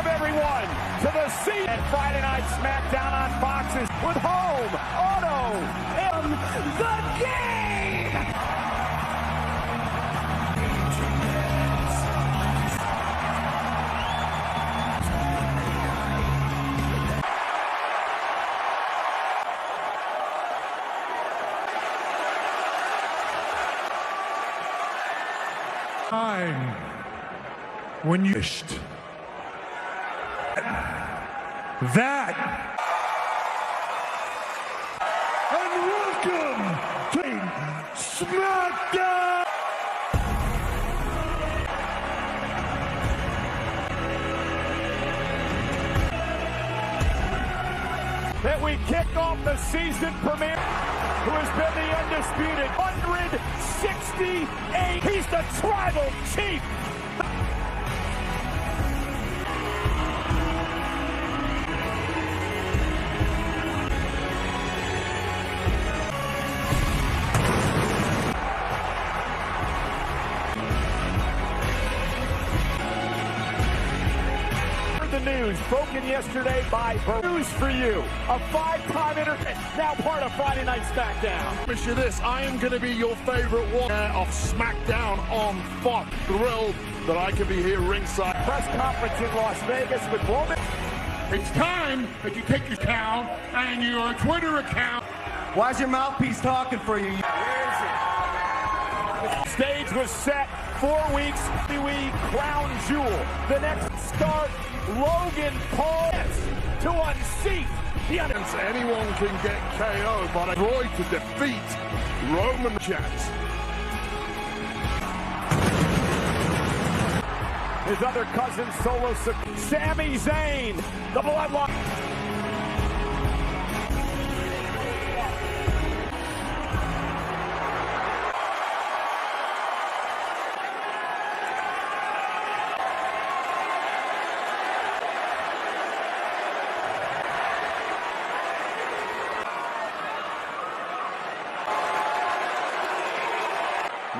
Welcome everyone to the scene at Friday Night SmackDown on Fox's with home auto in the game. Time when you wished that. And welcome to SmackDown. That we kick off the season premiere, who has been the undisputed 168. He's the tribal chief. The news broken yesterday by Borough. News for you, a 5-time now part of Friday Night SmackDown. I promise you this, I am going to be your favorite one of SmackDown on Fox. Thrilled that I can be here ringside. Press conference in Las Vegas with Roman. It's time that you take your account and your Twitter account. Why's your mouthpiece talking for you? Where is it? Stage was set 4 weeks. We crown jewel. The next start, Logan Paul to unseat the Anyone can get KO, but I Roy to defeat Roman Reigns. His other cousin, Solo Sami Zayn, the Bloodline.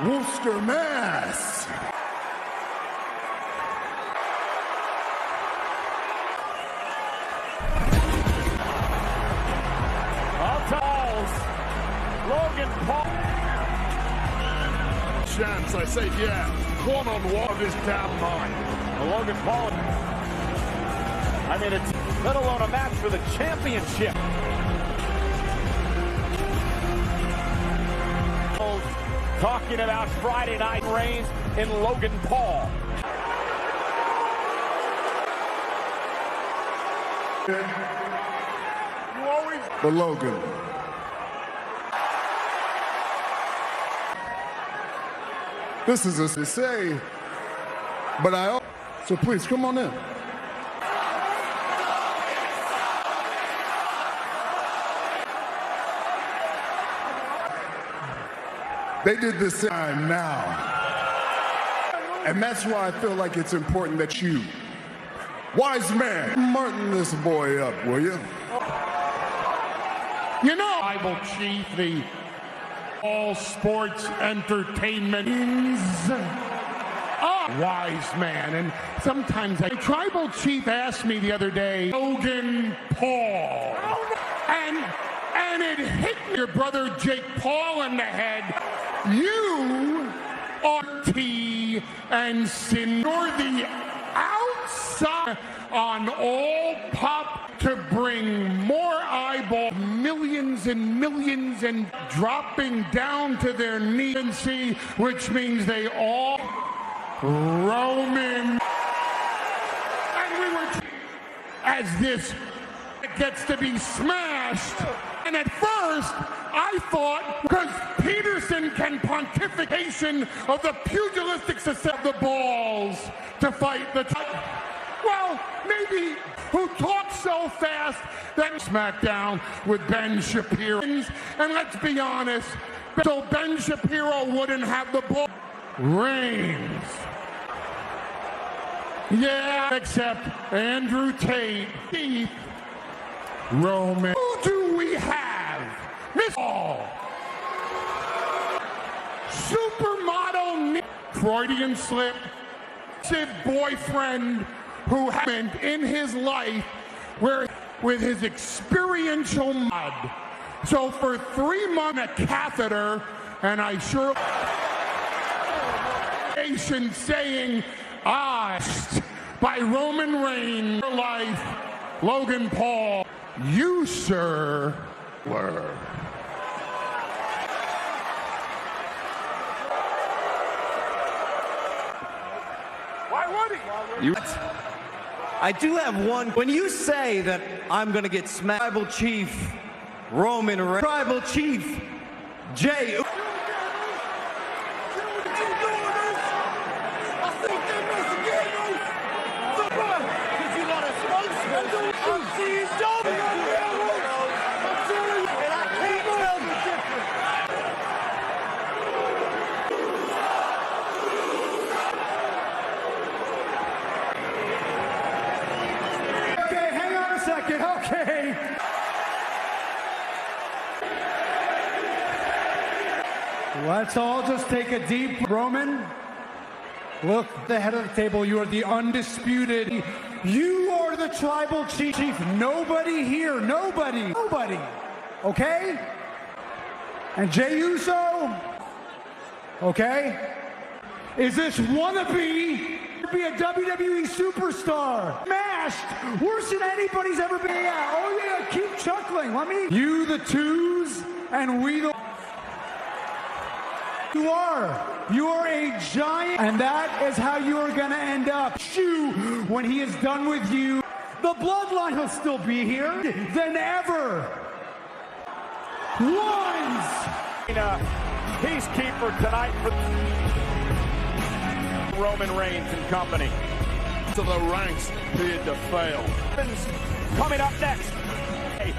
Worcester, Mass. Logan Paul. Chance, I say, yeah, one-on-one of his damn mind. Logan Paul. I mean, it's let alone a match for the championship. Talking about Friday Night Reigns in Logan Paul. You always... The Logan. This is to say, but so please come on in. They did this time now. And that's why I feel like it's important that you, wise man, martin this boy up, will you? You know, Tribal Chief, the all sports entertainment wise man, and sometimes the Tribal Chief asked me the other day, Logan Paul, and it hit your brother Jake Paul in the head. You are T and Sin. You're the outside on all pop to bring more eyeballs, millions and millions, and dropping down to their knees, which means they all Roman. And we were as this gets to be smashed. And at first, I thought, because Peterson can pontification of the pugilistic society of the balls to fight the... Well, maybe who talks so fast that SmackDown with Ben Shapiro. And let's be honest, so Ben Shapiro wouldn't have the ball. Reigns. Yeah, except Andrew Tate, Keith, Roman. Who do we have? Miss All. Supermodel Freudian slip. Boyfriend who happened in his life where with his experiential mud. So for 3 months a catheter, and I sure saying by Roman Reigns, life, Logan Paul, you sir were. Why would he? I do have one. When you say that I'm going to get smacked, Tribal Chief Roman Reigns, Tribal Chief Jay. Okay. Let's all just take a deep. Roman, look, the head of the table. You are the undisputed. You are the tribal chief. Nobody here. Nobody. Okay? And Jey Uso. Okay? Is this wannabe be a WWE superstar? Mashed worse than anybody's ever been. Yeah. Oh yeah, keep chuckling. Let me. You the twos and we the. You are a giant, and that is how you are gonna end up. When he is done with you, the bloodline will still be here than ever. Ones. Peacekeeper tonight for Roman Reigns and company. To the ranks appeared to fail. Coming up next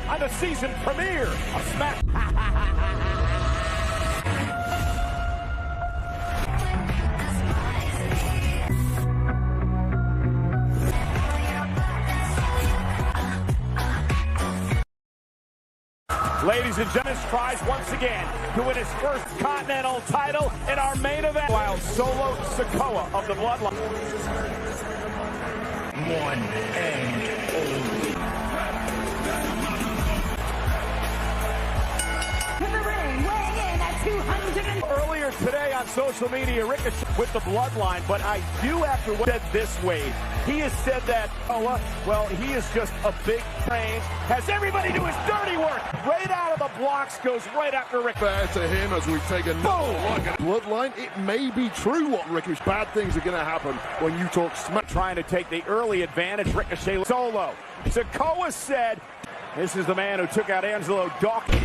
on the season premiere of Smack. Ladies and gentlemen, tries once again to win his first Continental title in our main event, while Solo Sikoa of the Bloodline. One and only. In the ring, weighing in at 200. Earlier today on social media, Ricochet with the Bloodline, but I do have to said this way. He has said that, well, he is just a big brain, has everybody do his dirty work. Right out of the blocks, goes right after Rick. Fair to him as we take another look at Bloodline. It may be true what Ricochet. Bad things are going to happen when you talk Smack. Trying to take the early advantage, Ricochet solo. Sikoa said, this is the man who took out Angelo Dawkins.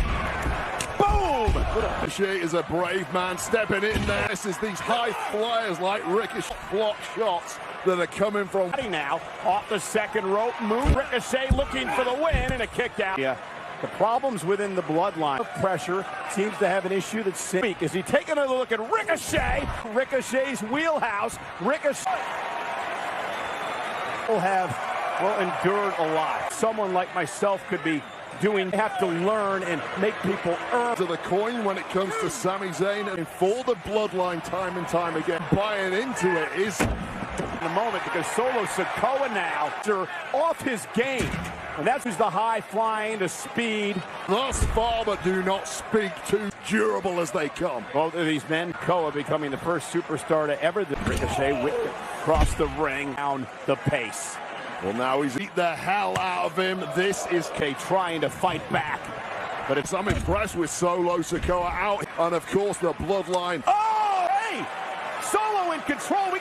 Boom! Ricochet is a brave man stepping in there. This is these high flyers like Ricochet block shots that are coming from now off the second rope move. Ricochet looking for the win and a kick out. Yeah, the problems within the Bloodline. Pressure seems to have an issue that's weak. Is he taking another look at Ricochet? Ricochet's wheelhouse. Ricochet will have endured a lot. Someone like myself could be have to learn and make people earn. To the coin when it comes to Sami Zayn and for the Bloodline time and time again. Buying into it is in a moment because Solo Sikoa now are off his game. And that's who's the high flying, the speed. Thus far, but do not speak too durable as they come. Both of these men, Koa becoming the first superstar to ever Ricochet with across the ring, down the pace. Well, now he's beat the hell out of him. This is K trying to fight back. But it's I'm impressed with Solo Sikoa out. And of course the Bloodline. Oh, hey! Solo in control.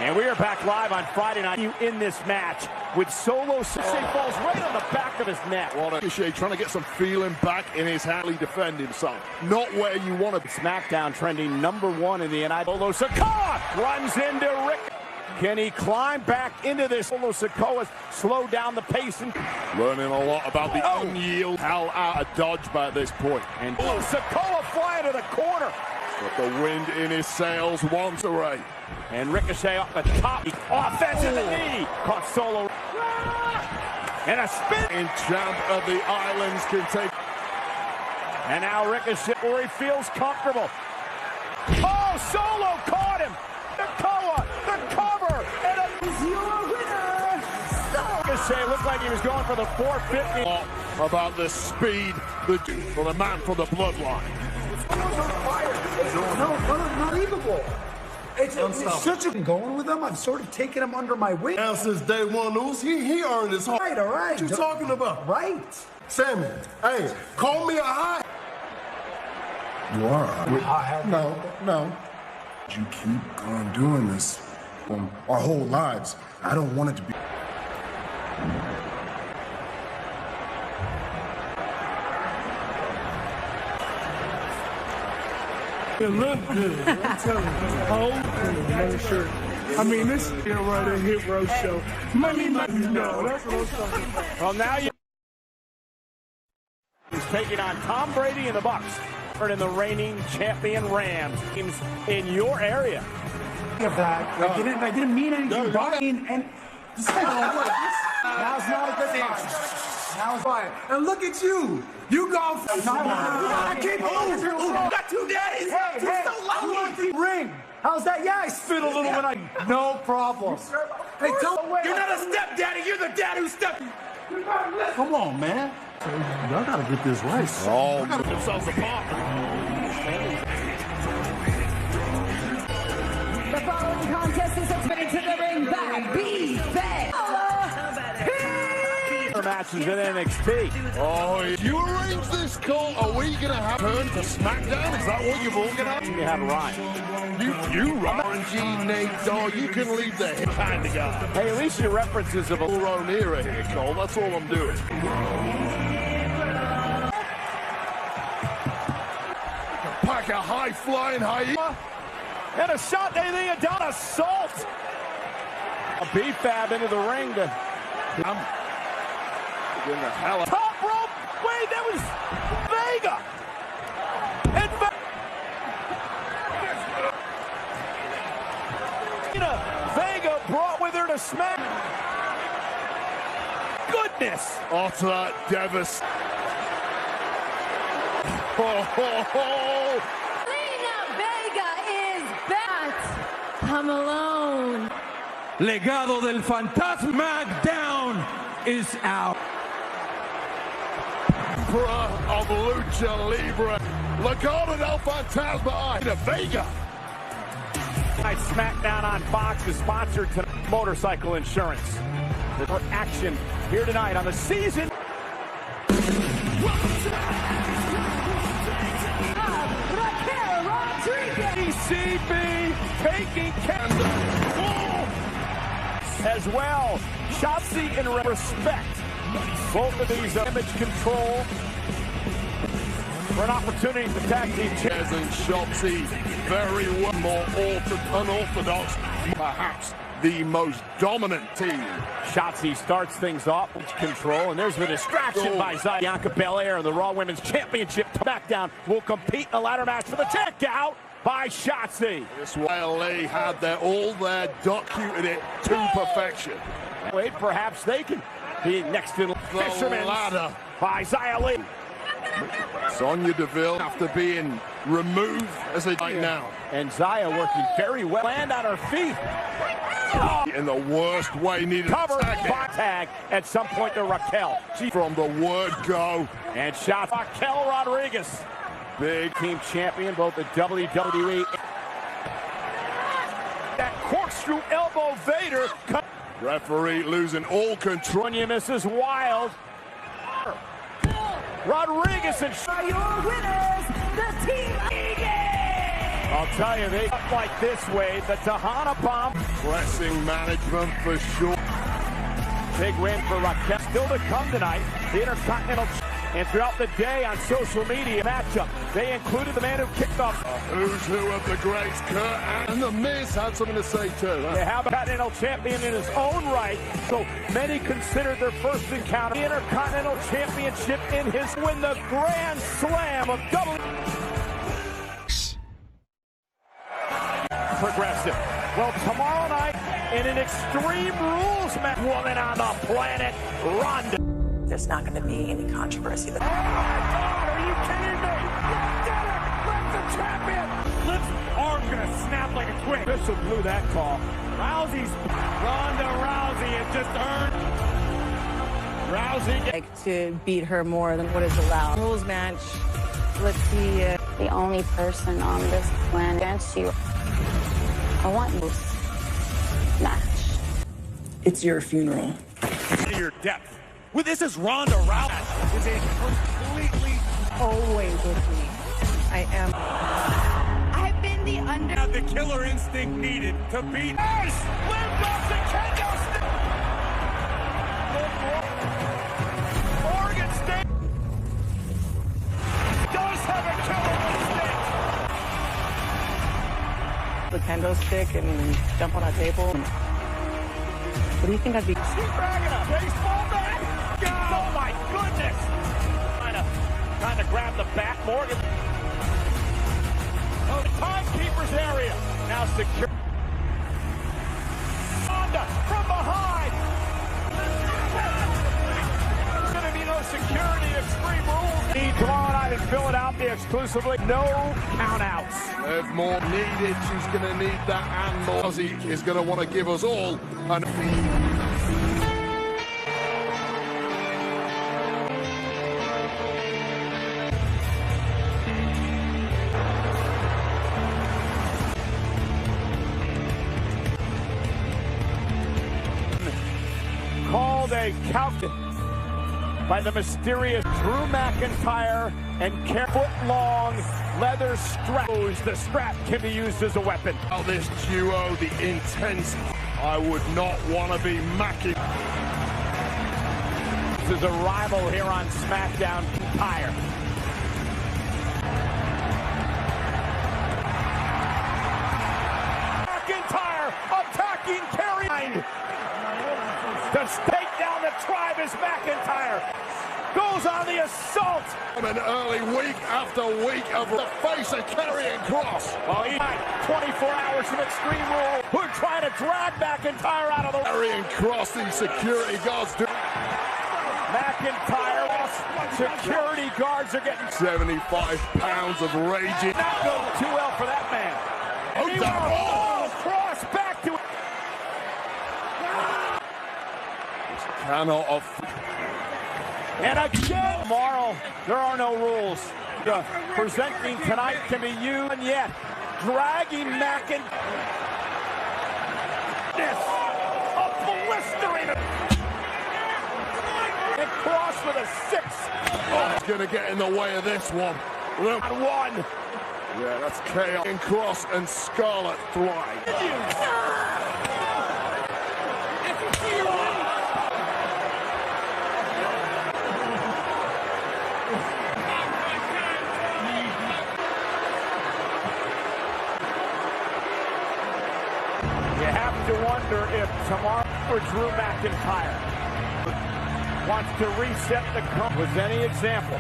And we are back live on Friday night in this match with Solo. Ricochet falls right on the back of his neck. Ricochet trying to get some feeling back in his hand. He defend himself. Not where you want to be. SmackDown trending #1 in the United. Solo Sikoa runs into Rick. Can he climb back into this? Solo Sikoa slow down the pace and learning a lot about the unyield hell out of dodge by this point. And Sikoa flying to the corner. But the wind in his sails once away. And Ricochet off the top. Offense in the knee. Caught Solo. And a spin. And champ of the islands can take. And now Ricochet where he feels comfortable. Oh, Solo caught him. The cover. And Is your winner, Ricochet looked like he was going for the 450. About the speed for the man from the bloodline. No, unbelievable. It's such a going with him. I've sort of taken him under my wing. Now since day one, he earned his heart. Right, all right. What you talking about? Right. Sammy, hey, call me a high. You are. No. You keep on doing this our whole lives. I don't want it to be. It looked good. I'm telling you. No shirt. I mean, this is right a hit road show. Money, no. That's what I'm talking about. Well, now he's taking on Tom Brady and the Bucks. In the reigning champion Rams. Teams in your area. Of that. I didn't mean anything by it. And now's not a good time. Now's fine. And look at you. You go for I can't believe you got 2 daddies. Hey, so lucky. Ring. How's that? Yeah, I spit a little when I. No problem. Hey, you're not a stepdaddy. You're the dad who stepped. Come on, man. Y'all gotta get this right. Oh, themselves apart. The following contest is admitted to the ring by B-Fed. Matches in NXT. Oh, if you arrange this call, are we gonna have turn to SmackDown? Is that what you've organized? You have Ryan. You Ryan G, Nate Dogg, you can leave the hit kind of guy. Hey, at least your references of a Our own era here, Cole. That's all I'm doing. Pack a high-flying hyena. and a shot. They had done assault. A B-Fab into the ring to. In the hell of Top rope. Wait, that was Vega. And Vega brought with her to smack. Goodness. utter devastation. Vega is back. Come alone. Legado del Fantasma Down is out. Of Lucha Libre, Legado del Fantasma to Vega. SmackDown on Fox is sponsored to Motorcycle Insurance. For action here tonight on the season. ECB taking as well. Shotzi in respect. Both of these image control for an opportunity to tag team Chaz and Shotzi very well more unorthodox, perhaps the most dominant team. Shotzi starts things off with control, and there's the distraction by Bianca Belair, and the Raw Women's Championship SmackDown will compete in a ladder match for the check out by Shotzi. This while they had all their documented it to perfection. Wait, perhaps they can be next in Fisherman's ladder by Xia Li. Sonya Deville after being removed as a right now. And Xia working very well. Land on her feet. Oh. In the worst way, needed cover by tag at some point to Raquel. She from the word go. And shot Raquel Rodriguez. Big team champion, both the WWE. That corkscrew elbow Vader. Referee losing all control. Sonya misses wild. Rodriguez and Your winners, the Team Egan. I'll tell you, they up like this way. The Tahana bomb. Pressing management for sure. Big win for Raquel. Still to come tonight. The Intercontinental. And throughout the day on social media matchup, they included the man who kicked off. Who's who of the greats, Kurt and The Miz had something to say too. Huh? They have a Continental champion in his own right, so many considered their first encounter. The Intercontinental Championship in his win, the Grand Slam of Progressive. Well, tomorrow night in an Extreme Rules match, woman on the planet, Ronda. There's not going to be any controversy. Oh my God, are you kidding me? Did it! That's the champion! Lips are going to snap like a twig. Bishop blew that call. Ronda Rousey has just earned Rousey. Like to beat her more than what is allowed. Rules match. Let's see. The only person on this planet against you. I want this match. It's your funeral. To your depth. Well, this is Ronda Rousey. Is a completely Always with me. I am. I've been the under. have the killer instinct needed to beat. Nice! Live off the kendo stick. Oregon State does have a killer instinct. The kendo stick and jump on a table. What do you think I'd be? She's dragging a baseball bat. Oh my goodness! Trying to grab the back. Morgan. Oh, the timekeeper's area now secure. Honda from behind. There's going to be no security. Extreme rules. Tomorrow night in Philadelphia exclusively. No countouts. There's more needed. She's going to need that and more. Ozzy is going to want to give us all an. Called a count by the mysterious Drew McIntyre and foot-long leather strap. The strap can be used as a weapon. Now this duo, the intense. I would not want to be Mackie. This is a rival here on SmackDown. McIntyre. McIntyre attacking Carrie. To stake down the tribe is McIntyre. Goes on the assault. An early week after week of the face of Karrion Kross. Well, he had 24 hours of Extreme Rule. We're trying to drag McIntyre out of the way. Karrion Kross, the security guards do. McIntyre, security guards are getting 75 pounds of raging. not going too well for that man. Oh, He down. won't. Cross back to Cannot afford. and again tomorrow. There are no rules. Presenting tonight can be used and yet dragging McIntyre. A blistering and Cross with a 6. Oh, he's going to get in the way of this one. Look. On 1. Yeah, that's chaos. And Kross and Scarlett thrive. You have to wonder if tomorrow for Drew McIntyre wants to reset the curve. Was any example?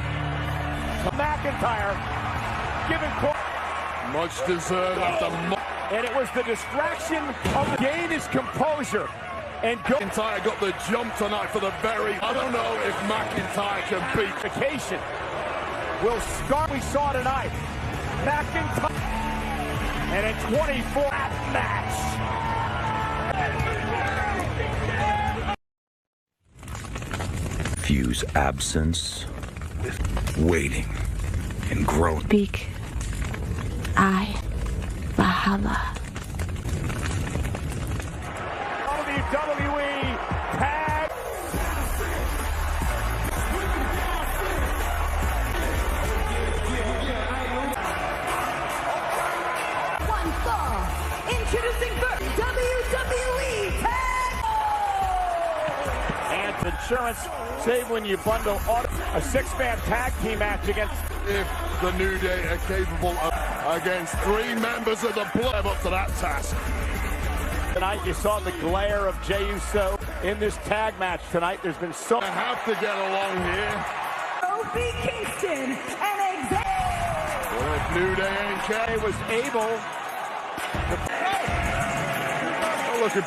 McIntyre giving Much deserved after and it was the distraction of the gain his composure and go. McIntyre got the jump tonight for the very. I don't know if McIntyre can beat. Vacation will start. We saw tonight. McIntyre and a 24 match. Fuse absence with waiting and growing. Speak. I. Valhalla. WWE tag. One fall. Introducing first WWE Tag. And insurance save when you bundle a 6-man tag team match against. If the New Day are capable of against 3 members of the Blood up to that task. Tonight you saw the glare of Jey Uso in this tag match tonight. There's been so. They have to get along here. Kofi Kingston and Xavier. Well, if New Day ain't Jey was able Oh, look at.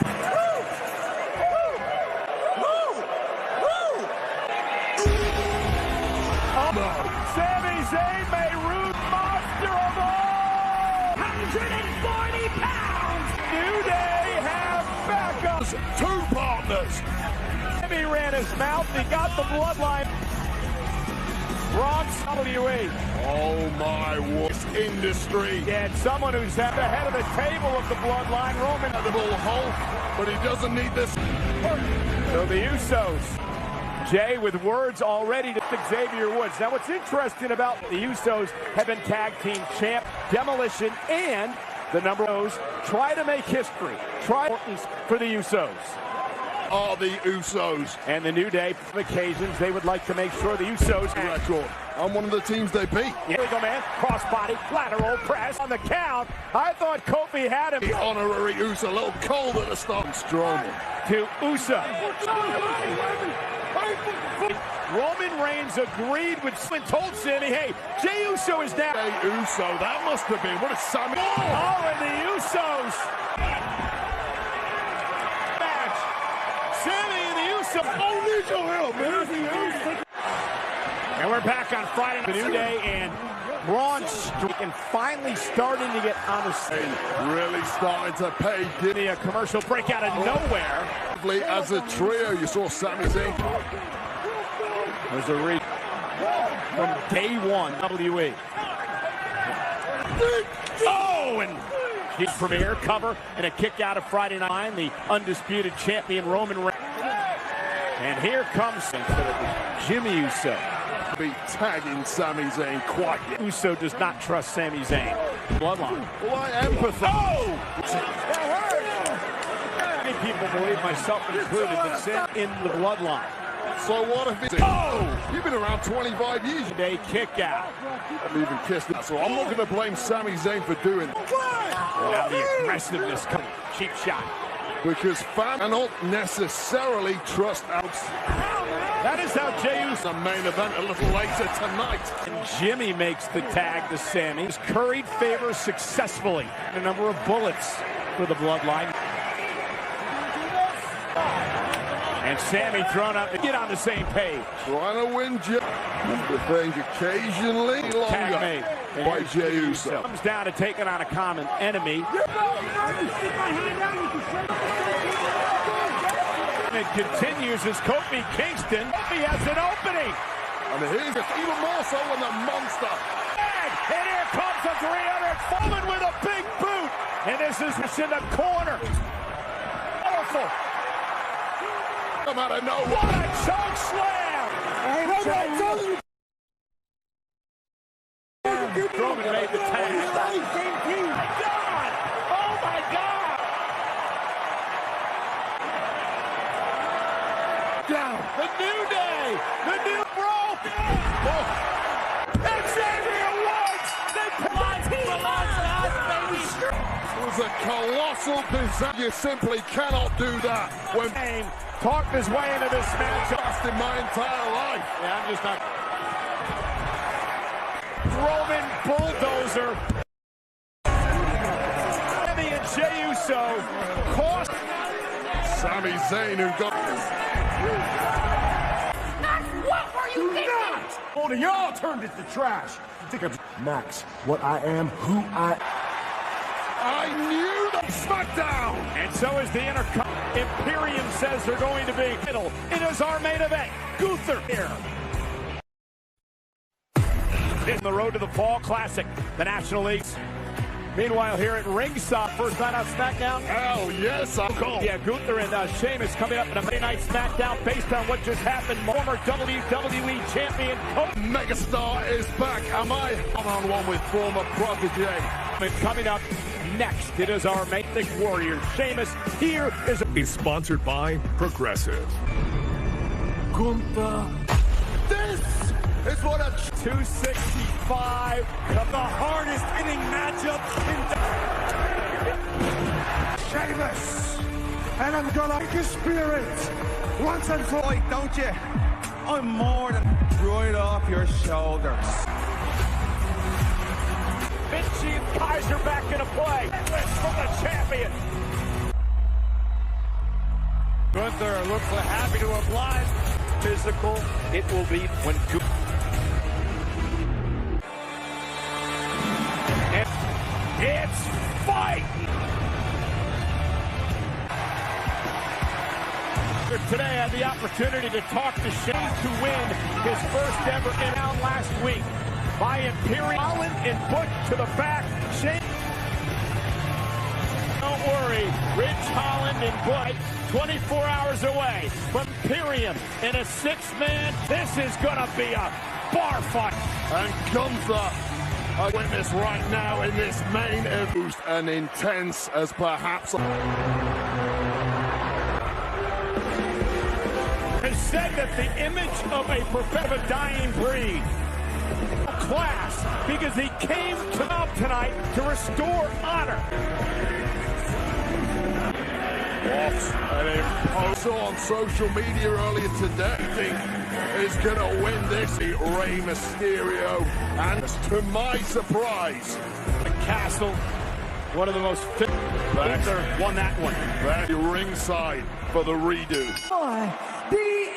Sami Zayn may root monster of all 140 pounds. New Day have backups. 2 partners. He ran his mouth. He got the bloodline. Bronx WWE. Oh my word. Industry. And someone who's at the head of the table of the bloodline, Roman. The little hole, but he doesn't need this. So the Usos. Jay with words already to Xavier Woods. Now what's interesting about the Usos have been tag team champ, Demolition, and the number of try to make history. Try importance for the Usos. Are the Usos. And the New Day, for occasions, they would like to make sure the Usos record. I'm one of the teams they beat. Here we go, man. Crossbody, lateral press on the count. I thought Kofi had him. The honorary Uso, a little cold at the start. Strowman. To Uso. Roman Reigns agreed with and told Sammy, hey, Jey Uso is down. Jey Uso, that must have been. What is Sammy? Oh, and the Usos. Match. Sammy and the Usos. Oh, need your help, man. And we're back on Friday, the New Day, and Braun Strowman finally starting to get on the scene. Really starting to pay. Getting a commercial break out of nowhere. As a trio, you saw Sami Zayn. There's a read from day one, WWE. Oh, and his premiere cover and a kick out of Friday night, the undisputed champion Roman Reigns. And here comes Jimmy Uso. Be tagging Sami Zayn quite yet. Uso does not trust Sami Zayn. Bloodline. Well, I empathize. Oh! That hurt! Many people believe, myself included, that Sam in the bloodline. So what if it's... Oh! You've been around 25 years. Day kick out. I've even kissed it. So I'm not going to blame Sami Zayn for doing it. Now the aggressiveness coming. Cheap shot. Because fans cannot necessarily trust outs. That is how Jey Uso. The main event a little later tonight. And Jimmy makes the tag to Sammy. He's curried favor successfully. A number of bullets for the bloodline. And Sammy thrown up to get on the same page. Trying to win the thing occasionally longer by Jey Uso. Comes down to taking on a common enemy. It continues as Kofi Kingston. Kofi has an opening. And here's even more so when the monster. And here comes a 300 falling with a big boot. And this is in the corner. Powerful. Come out of nowhere. What a choke slam. Roman made the tag. Oh my God. Oh my God. Down. The New Day. The new Bro. And Xavier Woods. They It was a colossal disaster. You simply cannot do that. When talked his way into this match. Lost in my entire life. Yeah, I'm just not. Roman bulldozer. Sammy and Jey Uso cost Sami Zayn, who got. What were you thinking? All of y'all turned it to trash. Think of Max, what I am, who I knew the SmackDown. And so is the Intercontinental. Imperium says they're going to be middle. It is our main event. Gunther here. In the road to the Fall Classic, the National Leagues. Meanwhile, here at ringside, first night on SmackDown. Hell yes, I'll call. Yeah, Gunther and Sheamus coming up in a Monday Night SmackDown based on what just happened. Former WWE Champion Megastar is back. Am I one-on-one with former protege? And coming up next, it is our Mythic Warrior, Sheamus. Here is sponsored by Progressive. Gunther. This is what a 265 of the hardest hitting matchup in Sheamus. And I'm gonna make a spirit once and for all. Wait, don't you? I'm more than right off your shoulders. Vinci and Kaiser back into play. From the champion. Gunther looks happy to oblige. Physical, it will be when it's fight. today had the opportunity to talk to Shane to win his first ever in round last week by Imperial Holland and Butch to the back. Shane, don't worry, Ridge Holland and Butch 24 hours away from Imperium in a six-man. This is gonna be a bar fight. And Gunther, I witness right now in this main event, and intense as perhaps. Has said that the image of a professor dying breed class because he came to up tonight to restore honor. And a post on social media earlier today is going to win this. Rey Mysterio, and to my surprise, the Castle, one of the most fit. Gunther won that one. Back ringside for the redo. The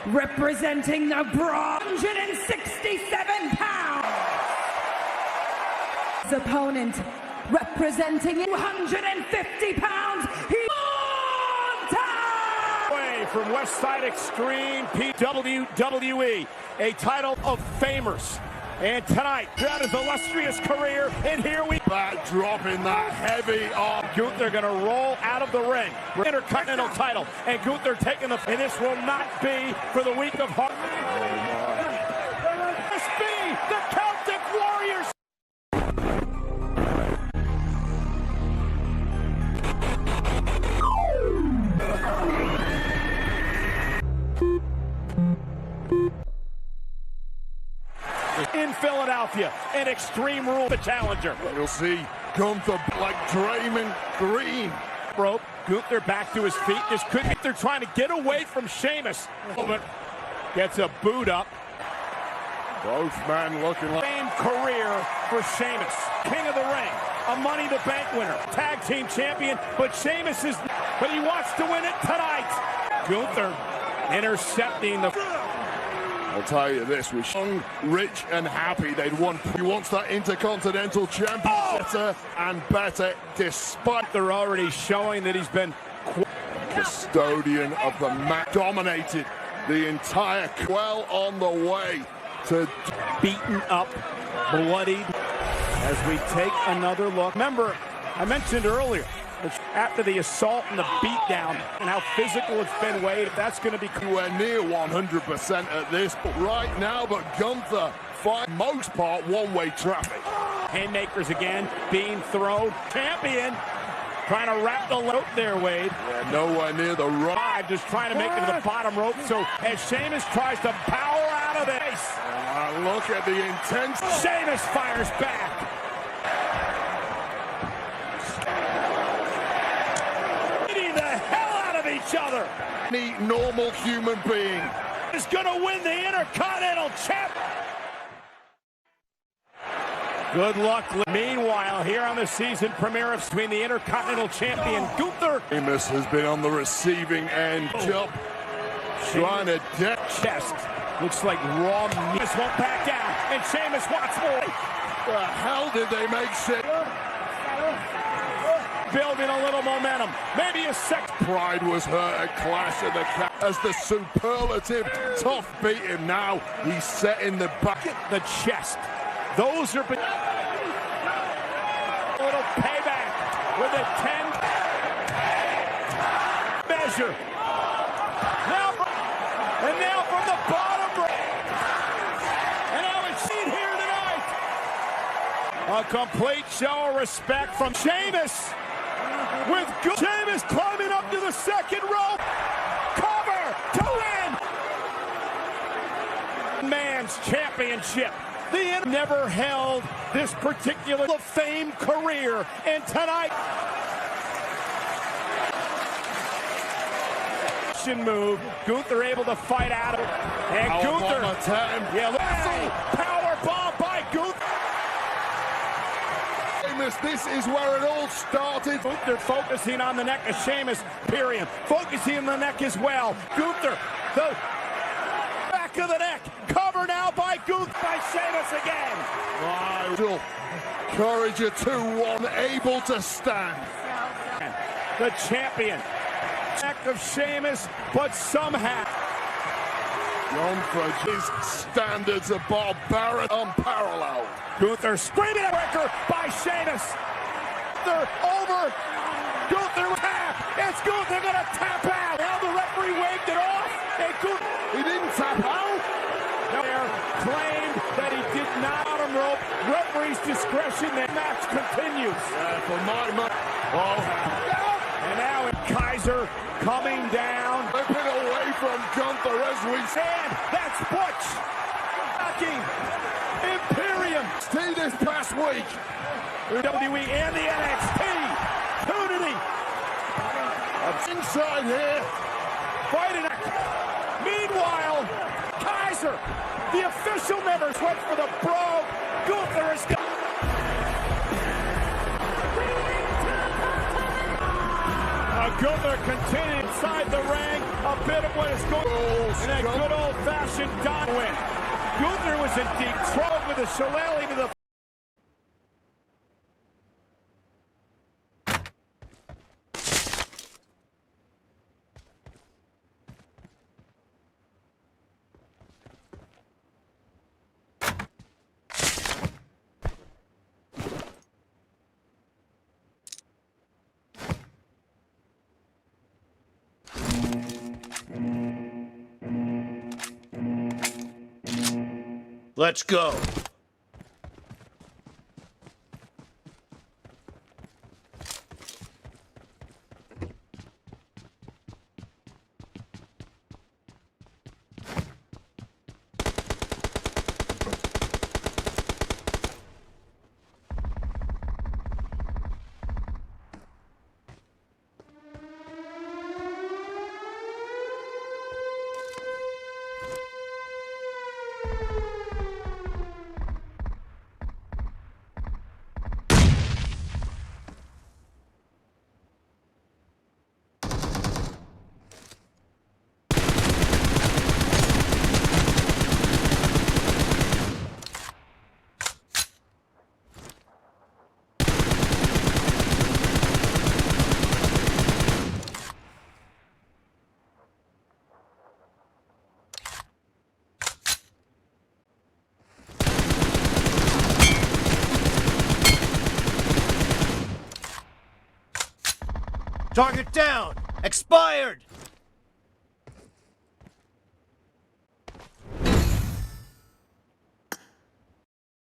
representing the Brock, 167 pounds. His opponent representing 250 pounds. Away from Westside Extreme WWE, a title of famers. And tonight, throughout his illustrious career, and here we back dropping that heavy arm. Gunther gonna roll out of the ring. Intercontinental title, and Gunther taking the. And this will not be for the weak of heart. This be the Celtic Warriors. In Philadelphia, an Extreme Rule, the challenger. You'll see Gunther like Draymond Green. Broke. Gunther back to his feet. This could be they're trying to get away from Sheamus. But gets a boot up. Both men looking like same career for Sheamus. King of the ring. A Money in the Bank winner. Tag team champion. But Sheamus is. But he wants to win it tonight. Gunther intercepting the. I'll tell you this, with young, rich, and happy, they'd want. He wants that Intercontinental Championship and better, despite they're already showing that he's been custodian of the match, dominated the entire. Well on the way to beaten up, bloodied. As we take another look, remember, I mentioned earlier. After the assault and the beatdown and how physical it's been, Wade, if that's going to be nowhere near 100% at this, but right now, but Gunther, for most part, one-way traffic. Haymakers again being thrown. Champion trying to wrap the rope there, Wade. Yeah, nowhere near the rope. Just trying to make it to the bottom rope. So as Sheamus tries to power out of this. Look at the intense. Sheamus fires back. Each other. Any normal human being is going to win the Intercontinental Champ. Good luck. Meanwhile, here on the season premiere of between the Intercontinental Champion Gunther. Sheamus has been on the receiving end. Jump. Trying to deck chest. Looks like raw meat. Sheamus won't back down. And Sheamus wants more. The hell did they make shit? Building a little momentum. Maybe a sec. Pride was hurt at Clash of the Cat as the superlative tough beat him. Now he's setting the back. The chest. Those are a little payback with a 10 measure. Now from the bottom. And now it's seen here tonight. A complete show of respect from Sheamus. With Sheamus climbing up to the second rope. Cover to win. Man's championship. The never held this particular fame career. And tonight. Move. Gunther able to fight out of it. And Gunther. Yeah, power bomb by Gunther. This is where it all started. Gunther focusing on the neck of Sheamus, period. Focusing on the neck as well. Gunther, the back of the neck. Cover now by Gunther, by Sheamus again. Wow. Courage of 2-1, able to stand. the champion. Act of Sheamus, but somehow his standards of barbaric unparalleled. Gunther screaming at Breaker by Sheamus. Gunther over. Gunther tap. It's Gunther gonna tap out. Now the referee waved it off. And he didn't tap out. There claimed that he did not bottom rope. Referee's discretion. The match continues. For my money. And now Kaiser coming down. Ripping away from Gunther as we stand. That's Butch. Attacking Imperium. See this past week. WWE and the NXT. Opportunity. Inside here. Fighting. Meanwhile, Kaiser, the official members went for the Bro. Gunther is gone. Gunther continuing inside the ring. A bit of what is going on in a good old-fashioned Don win. Gunther was in deep trouble with a shillelagh to the... Let's go. Target down! Expired!